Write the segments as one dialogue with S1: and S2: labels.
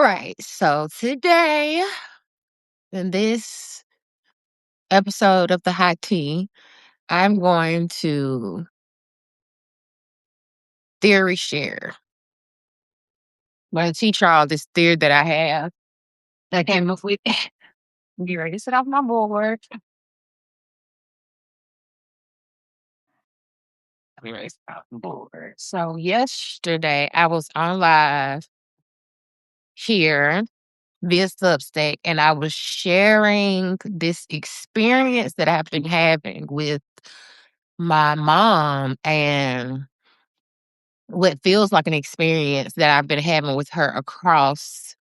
S1: right. So today, in this episode of the Hot Tea, I'm going to theory share. I'm going to teach y'all this theory that I have. I came up with. Get ready to sit off my board. Get ready to sit off the board. So yesterday, I was on live here via Substack, and I was sharing this experience that I've been having with my mom and what feels like an experience that I've been having with her across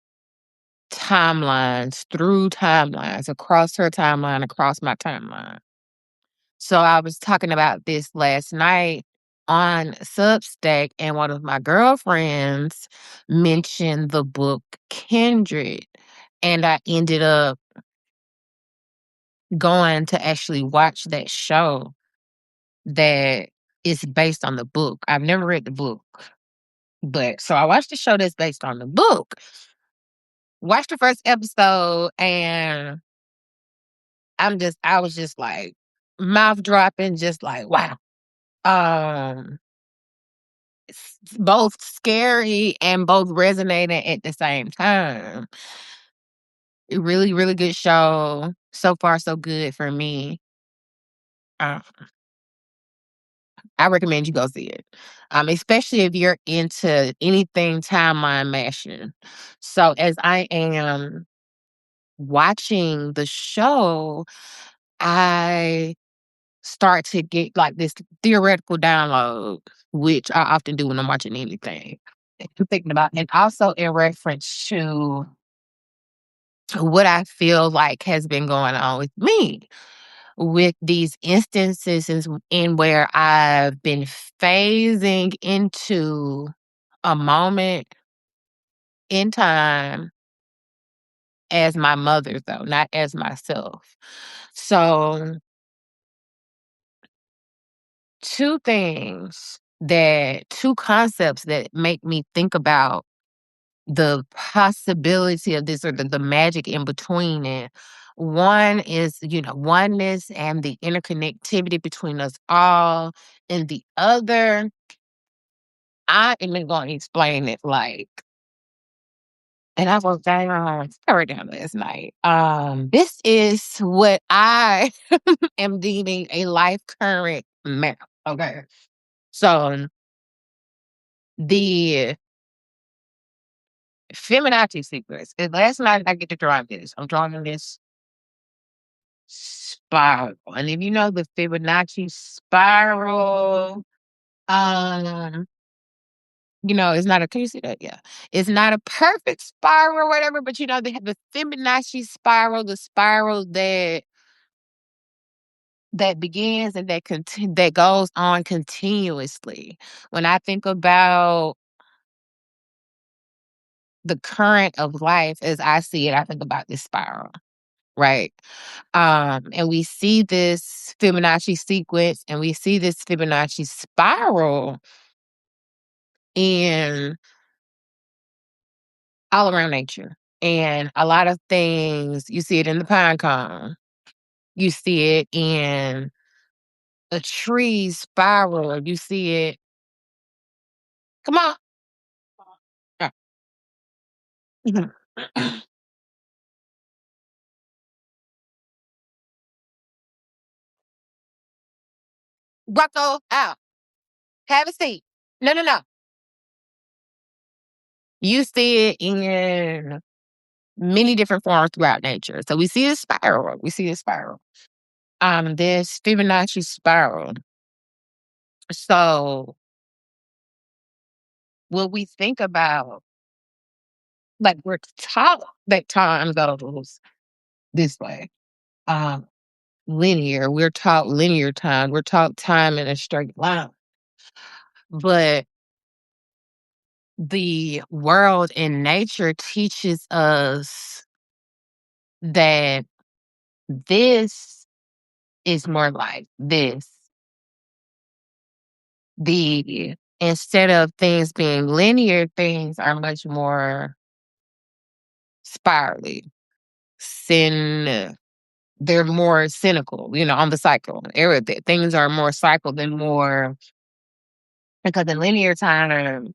S1: timelines, across her timeline, across my timeline. So I was talking about this last night on Substack, and one of my girlfriends mentioned the book Kindred. And I ended up going to actually watch that show that is based on the book. I've never read the book. But so I watched the show that's based on the book. Watched the first episode and I was just like mouth dropping, just like, wow. It's both scary and both resonating at the same time. A really, really good show. So far, so good for me. Uh, I recommend you go see it. Especially if you're into anything timeline mashing. So as I am watching the show, I start to get like this theoretical download, which I often do when I'm watching anything. I'm thinking about, and also in reference to what I feel like has been going on with me with these instances in where I've been phasing into a moment in time as my mother, though, not as myself. So, two concepts that make me think about the possibility of this or the magic in between it. One is, oneness and the interconnectivity between us all. And the other, I am going to explain it like, and I wrote down last night. This is what I am deeming a life current map. Okay. So the Fibonacci sequence. And last night I get to draw this. I'm drawing this spiral. And if you know the Fibonacci spiral, um, it's not a, can you see that? Yeah. It's not a perfect spiral or whatever, but they have the Fibonacci spiral, the spiral that begins and that goes on continuously. When I think about the current of life as I see it, I think about this spiral, right? And we see this Fibonacci sequence and we see this Fibonacci spiral in all around nature. And a lot of things, you see it in the pine cone. You see it in a tree spiral. You see it. Come on. Mhm. Rocco, out. Have a seat. No, no, no. You see it in many different forms throughout nature. So we see a spiral. This Fibonacci spiral. So when we think about, like, we're taught that time goes this way, um, linear. We're taught linear time. We're taught time in a straight line. But the world and nature teaches us that this is more like this. Instead of things being linear, things are much more spirally. Sin they're more cynical, on the cycle. Things are more cycle than more because in linear time,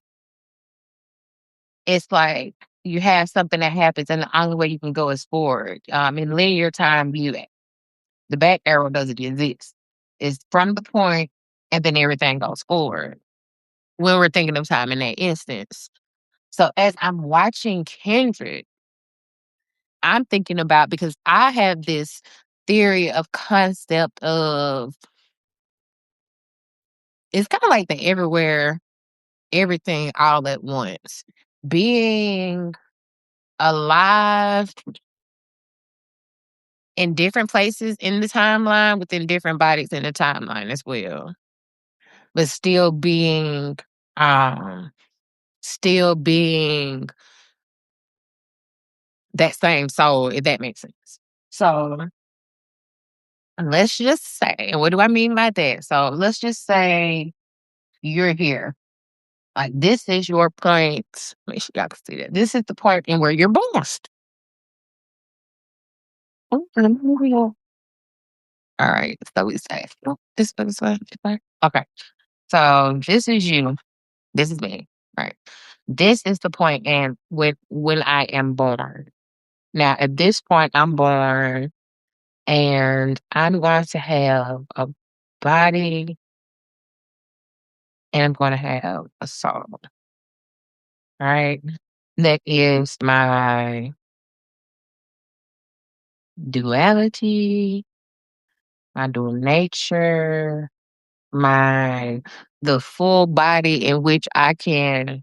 S1: it's like you have something that happens and the only way you can go is forward. In linear time, the back arrow doesn't exist. It's from the point and then everything goes forward when we're thinking of time in that instance. So as I'm watching Kendrick, I'm thinking about because I have this theory of concept of it's kind of like the everywhere, everything all at once. Being alive in different places in the timeline within different bodies in the timeline as well. But um still being that same soul, if that makes sense. So let's just say, and what do I mean by that? So let's just say you're here. Like this is your point. Make sure y'all can see that. This is the point in where you're born. Oh, let me move you. All right. So we say this way. Okay. So this is you. This is me. Right. This is the point and when I am born. Now at this point I'm born and I'm going to have a body and I'm going to have a soul. Right? That is my duality, my dual nature, my the full body in which I can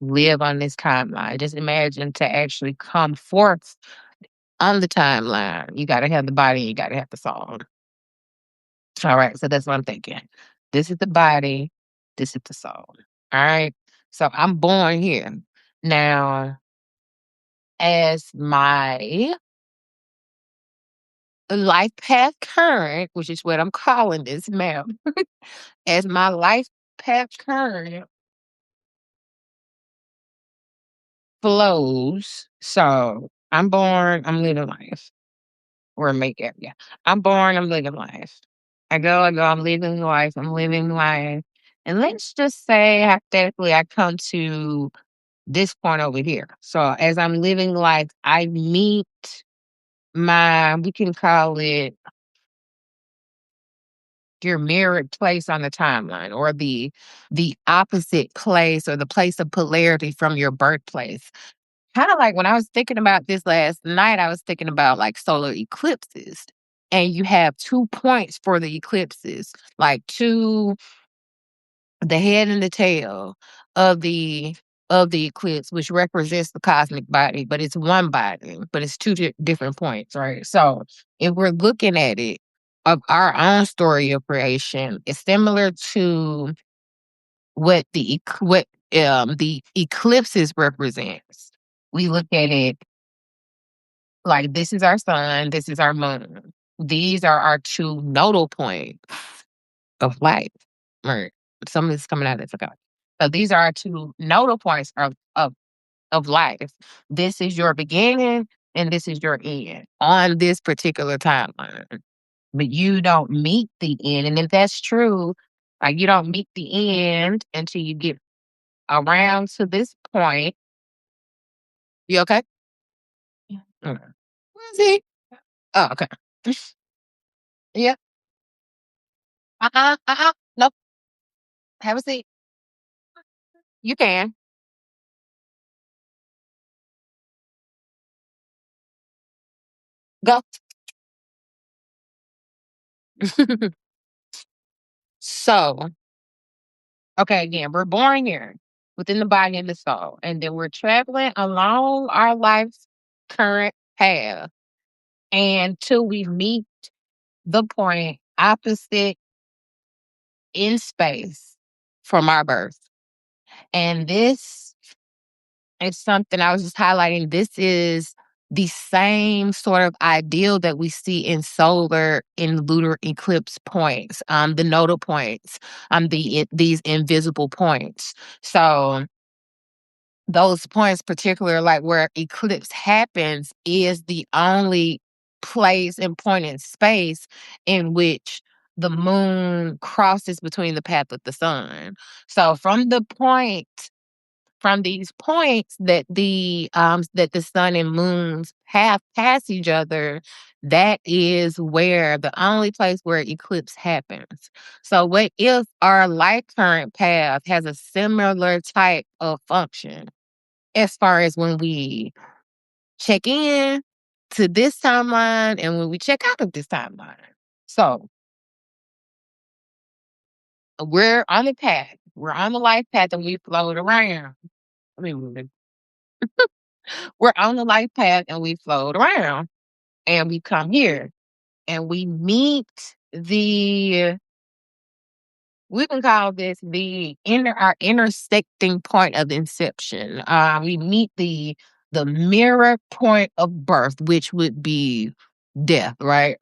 S1: live on this timeline. Just imagine to actually come forth on the timeline. You gotta have the body, you gotta have the soul. All right, so that's what I'm thinking. This is the body, this is the soul. All right. So I'm born here. Now, as my life path current, which is what I'm calling this map, as my life path current flows. So I'm born, I'm living life. Or make it, yeah. I'm born, I'm living life. I go, I'm living life, I'm living life. And let's just say hypothetically I come to this point over here. So as I'm living life, I meet we can call it your mirrored place on the timeline or the opposite place or the place of polarity from your birthplace. Kind of like when I was thinking about this last night, I was thinking about like solar eclipses. And you have 2 points for the eclipses, like the head and the tail of the eclipse, which represents the cosmic body, but it's one body, but it's two different points, right? So if we're looking at it of our own story of creation, it's similar to what the eclipses represents. We look at it like this is our sun, this is our moon. These are our two nodal points of life. Right. Some of this coming out, that's okay. So these are our two nodal points of life. This is your beginning and this is your end on this particular timeline. But you don't meet the end. And if that's true, like you don't meet the end until you get around to this point. You okay? Yeah. Okay. Where is he? Oh, okay. Yeah. Nope. Have a seat. You can. Go. So, okay, again, we're born here within the body and the soul, and then we're traveling along our life's current path until we meet the point opposite in space from our birth. And this is something I was just highlighting. This is the same sort of ideal that we see in solar and lunar eclipse points, the nodal points, these invisible points. So those points, particular like where eclipse happens, is the only place and point in space in which the moon crosses between the path of the sun. So from these points that the sun and moon's path pass each other, that is where the only place where eclipse happens. So what if our light current path has a similar type of function as far as when we check in to this timeline and when we check out of this timeline? So we're on the path. We're on the life path and we float around. I mean, we're on the life path and we float around and we come here and we meet the we can call this the our intersecting point of inception. We meet the mirror point of birth, which would be death, right?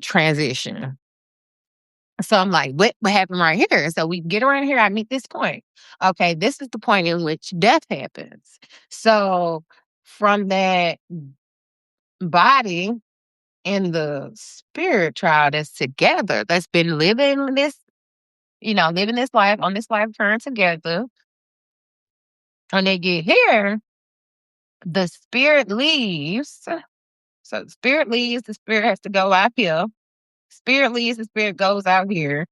S1: Transition. So I'm like, what happened right here? So we get around here, I meet this point. Okay, this is the point in which death happens. So from that body and the spirit child that's together, that's been living this, living this life on this life turn together. When they get here, the spirit leaves. So the spirit leaves, the spirit has to go out here. Spirit leaves, the spirit goes out here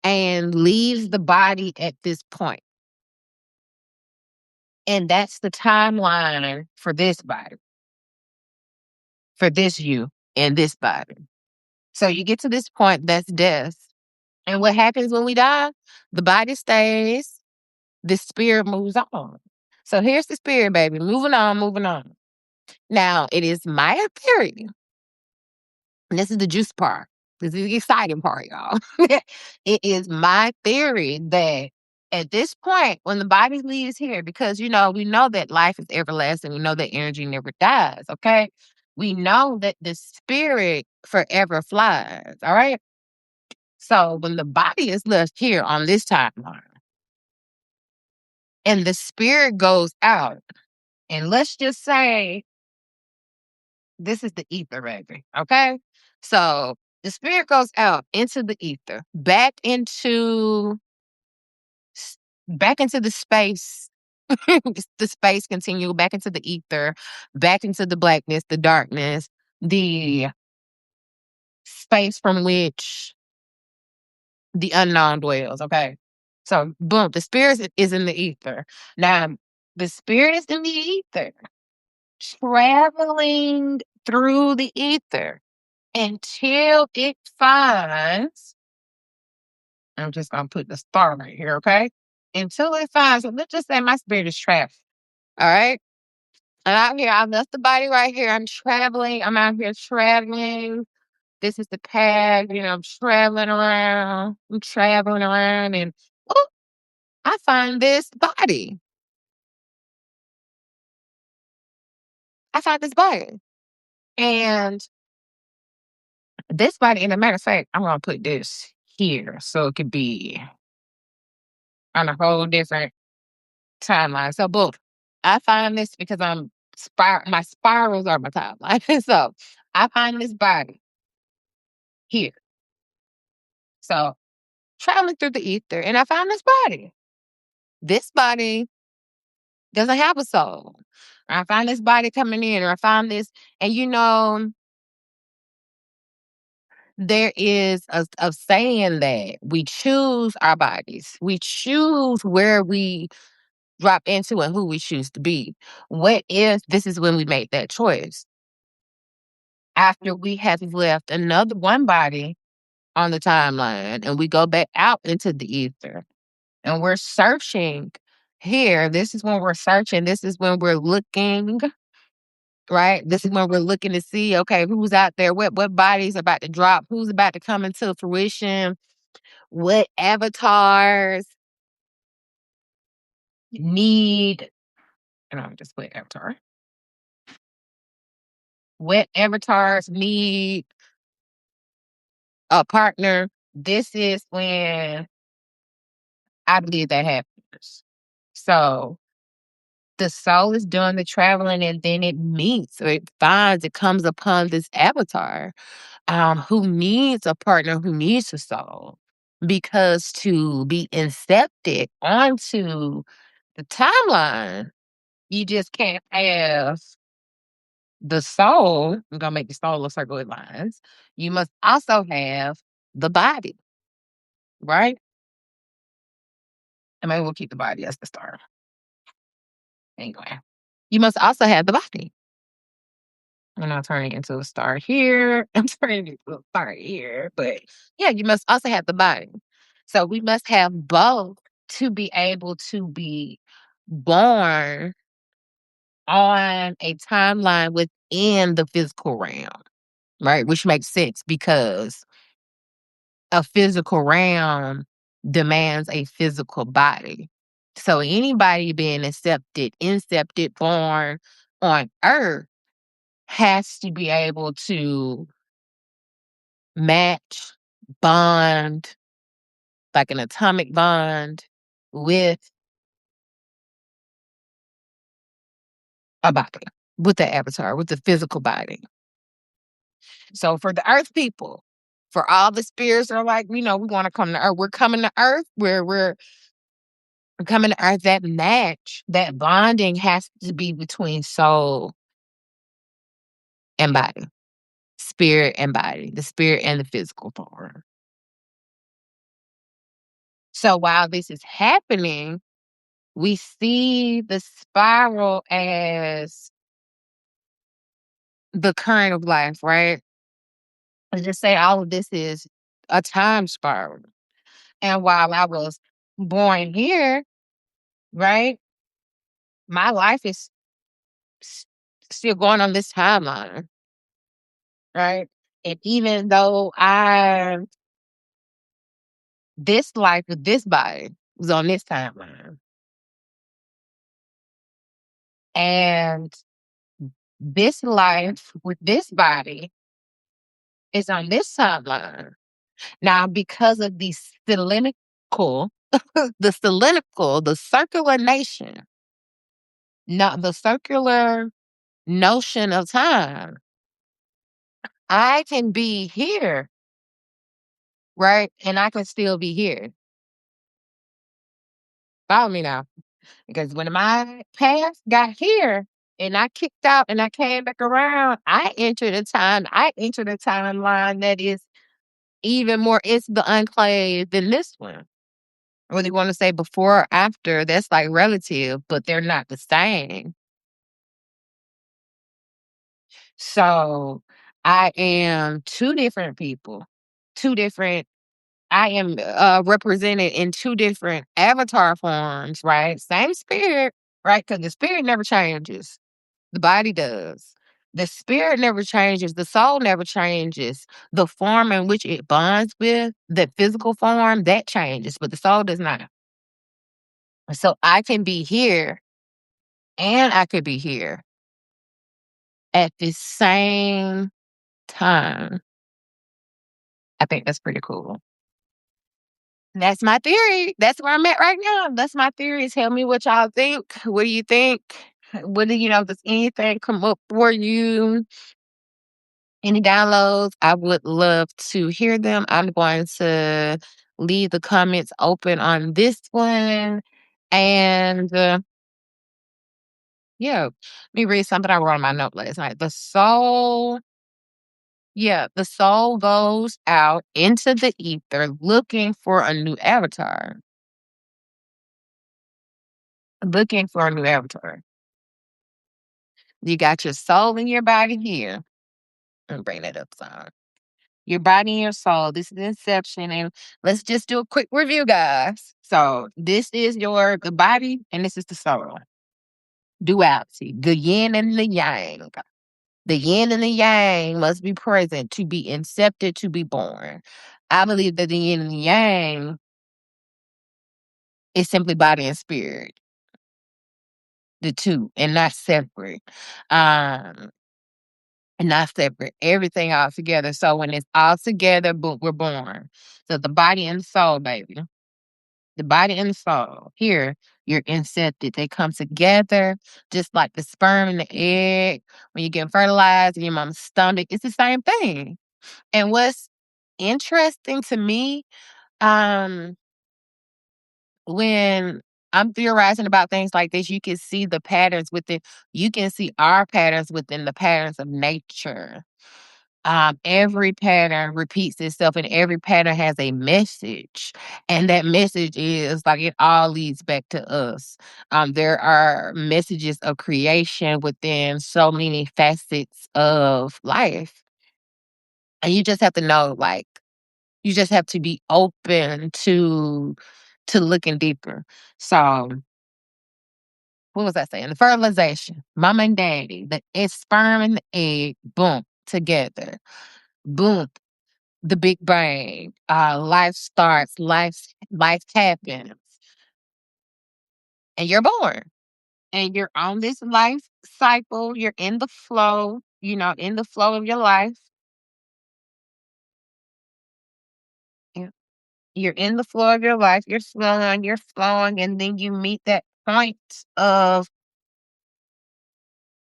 S1: and leaves the body at this point. And that's the timeline for this body, for this you and this body. So you get to this point, that's death. And what happens when we die? The body stays, the spirit moves on. So here's the spirit, baby, moving on, moving on. Now, it is my theory, and this is the juice part. This is the exciting part, y'all. It is my theory that at this point, when the body leaves here, because, we know that life is everlasting, we know that energy never dies, okay? We know that the spirit forever flies, all right? So when the body is left here on this timeline and the spirit goes out, and let's just say this is the ether, baby. Okay. So the spirit goes out into the ether, back into the space, the space continuum, back into the ether, back into the blackness, the darkness, the space from which the unknown dwells. Okay. So boom, the spirit is in the ether. Now the spirit is in the ether, traveling through the ether until it finds, I'm just going to put the star right here, okay? Until it finds, so let's just say my spirit is trapped, all right? And out here, I left the body right here. I'm traveling. I'm out here traveling. This is the path, I'm traveling around. I'm traveling around and, oh, I find this body. I find this body. And this body, and a matter of fact, I'm going to put this here so it could be on a whole different timeline. So boom, I find this because my spirals are my timeline. So I find this body here. So traveling through the ether, and I found this body. This body doesn't have a soul. I find this body coming in, or I find this, and there is a saying that we choose our bodies. We choose where we drop into and who we choose to be. What if this is when we make that choice? After we have left another one body on the timeline and we go back out into the ether and we're searching here, this is when we're searching. This is when we're looking, right? This is when we're looking to see, okay, who's out there, what body's about to drop, who's about to come into fruition, what avatars need, and I'll just put avatar. What avatars need a partner. This is when I believe that happens. So The soul is doing the traveling, and then it meets or it comes upon this avatar who needs a partner, who needs a soul. Because to be incepted onto the timeline, you just can't have the soul. I'm gonna make the soul a circle with lines. You must also have the body, right? I mean, we'll keep the body as the star. Anyway, you must also have the body. I'm not turning into a star here. I'm turning into a star here. But yeah, you must also have the body. So we must have both to be able to be born on a timeline within the physical realm, right? Which makes sense because a physical realm demands a physical body. So anybody being incepted, born on Earth has to be able to match, bond, like an atomic bond with a body, with the avatar, with the physical body. So for the Earth people, for all the spirits that are like, we want to come to Earth. We're coming to Earth. We're coming to Earth. That match, that bonding has to be between soul and body, spirit and body, the spirit and the physical form. So while this is happening, we see the spiral as the current of life, right? Let's just say all of this is a time spiral. And while I was born here, right, my life is s- still going on this timeline, right? And even though this life with this body was on this timeline, and this life with this body is on this timeline. Now, because of the circular nation, not the circular notion of time, I can be here, right? And I can still be here. Follow me now. Because when my past got here and I kicked out and I came back around, I entered a timeline that is even more, it's the enclave than this one. Whether you want to say before or after, that's like relative, but they're not the same. So I am two different people, two different, I am represented in two different avatar forms, right? Same spirit, right? Because the spirit never changes, the body does. The spirit never changes, the soul never changes. The form in which it bonds with, the physical form, that changes, but the soul does not. So I can be here and I could be here at the same time. I think that's pretty cool. That's my theory. That's where I'm at right now. That's my theory. Tell me what y'all think. What do you think? What do does anything come up for you? Any downloads? I would love to hear them. I'm going to leave the comments open on this one. And yeah, let me read something I wrote on my note last night. The soul goes out into the ether looking for a new avatar. Looking for a new avatar. You got your soul and your body here. Let me bring that up some. Your body and your soul. This is Inception. And let's just do a quick review, guys. So this is the body and this is the soul. Duality. The yin and the yang. The yin and the yang must be present to be incepted, to be born. I believe that the yin and the yang is simply body and spirit. The two and not separate. Um, and not separate. Everything all together. So when it's all together, we're born. So the body and soul, baby. The body and the soul. Here, you're incepted. They come together just like the sperm and the egg. When you get fertilized in your mom's stomach, it's the same thing. And what's interesting to me, um, when I'm theorizing about things like this, you can see the patterns within, you can see our patterns within the patterns of nature. Every pattern repeats itself and every pattern has a message. And that message is like it all leads back to us. There are messages of creation within so many facets of life. And you just have to know, like, you just have to be open to looking deeper. So what was I saying? The fertilization, mama and daddy, the sperm and the egg, boom, together. Boom, the big bang. Life starts, life happens, and you're born. And you're on this life cycle. You're in the flow, in the flow of your life. Yeah. You're in the flow of your life. You're flowing, and then you meet that point of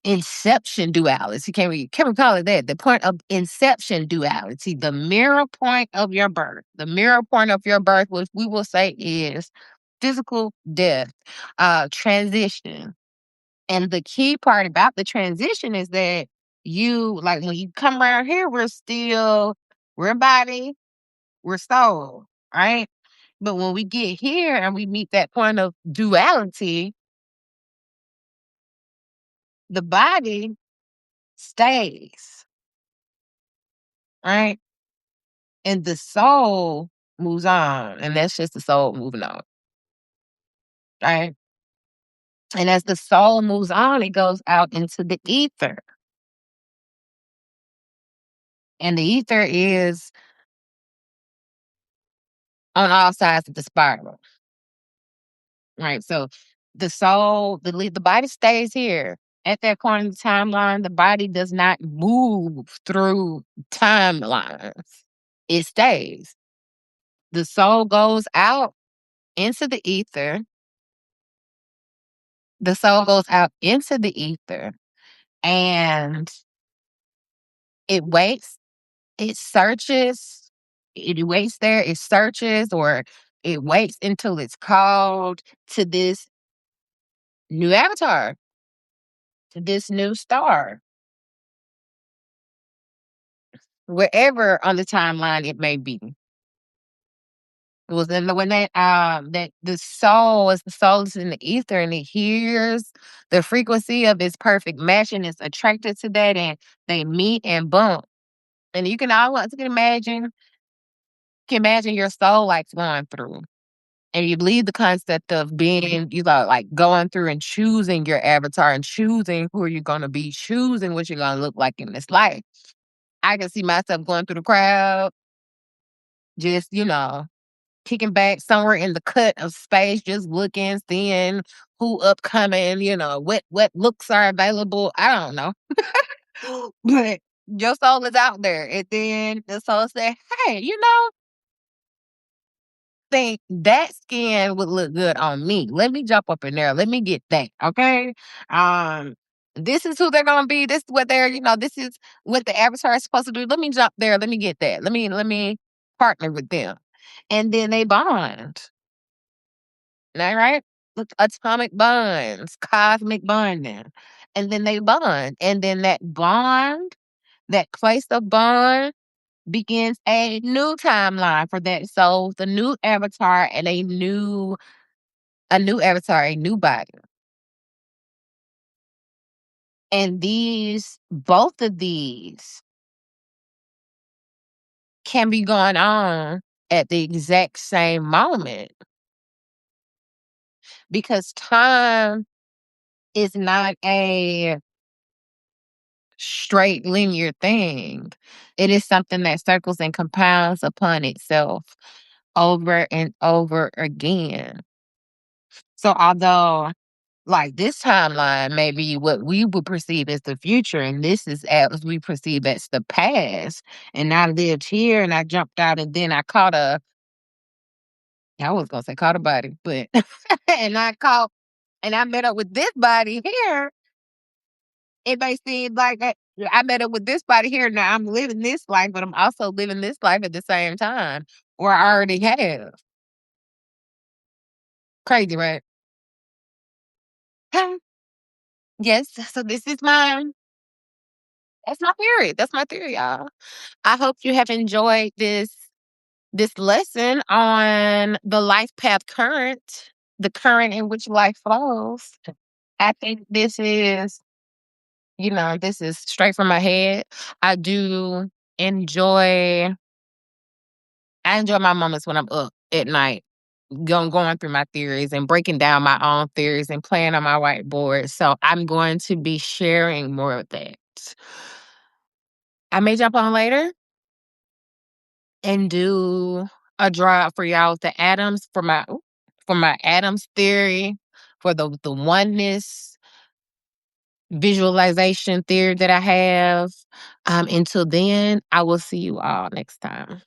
S1: inception duality. Can we call it that? The point of inception duality, the mirror point of your birth. The mirror point of your birth, which we will say is physical death, transition. And the key part about the transition is that you, like, when you come around here, we're body, we're soul, right? But when we get here and we meet that point of duality, the body stays, right? And the soul moves on. And that's just the soul moving on, right? And as the soul moves on, it goes out into the ether. And the ether is on all sides of the spiral, right? So the soul, the body stays here. At that point in the timeline, the body does not move through timelines. It stays. The soul goes out into the ether. The soul goes out into the ether and it waits. It searches. It waits there. It searches or it waits until it's called to this new avatar, to this new star, wherever on the timeline it may be. It was in the when that the soul is in the ether and it hears the frequency of its perfect match and is attracted to that and they meet and bump. And you can imagine your soul like going through. And you believe the concept of being, like going through and choosing your avatar and choosing who you're gonna be, choosing what you're gonna look like in this life. I can see myself going through the crowd, just, kicking back somewhere in the cut of space, just looking, seeing who upcoming, what looks are available. I don't know. But your soul is out there. And then the soul said, hey, think that skin would look good on me. Let me jump up in there. Let me get that. Okay. Um, this is who they're gonna be. This is what this is what the avatar is supposed to do. Let me jump there. Let me get that. Let me partner with them. And then they bond. All right? Look, atomic bonds, cosmic bonding. And then they bond. And then that bond, that place of bond begins a new timeline for that soul, the new avatar and a new avatar, a new body. And both of these can be going on at the exact same moment because time is not a straight linear thing. It is something that circles and compounds upon itself over and over again. So although like this timeline may be what we would perceive as the future, and this is as we perceive as the past. And I lived here and I jumped out and then I caught I was gonna say caught a body, but and I met up with this body here. It may seem like I met up with this body here. Now I'm living this life, but I'm also living this life at the same time, or I already have. Crazy, right? Yes. So this is my that's my theory. That's my theory, y'all. I hope you have enjoyed this lesson on the life path current, the current in which life flows. I think this is straight from my head. I do enjoy I enjoy my moments when I'm up at night, going through my theories and breaking down my own theories and playing on my whiteboard. So I'm going to be sharing more of that. I may jump on later and do a draw for y'all with the atoms for my atoms theory, for the oneness visualization theory that I have. Until then, I will see you all next time.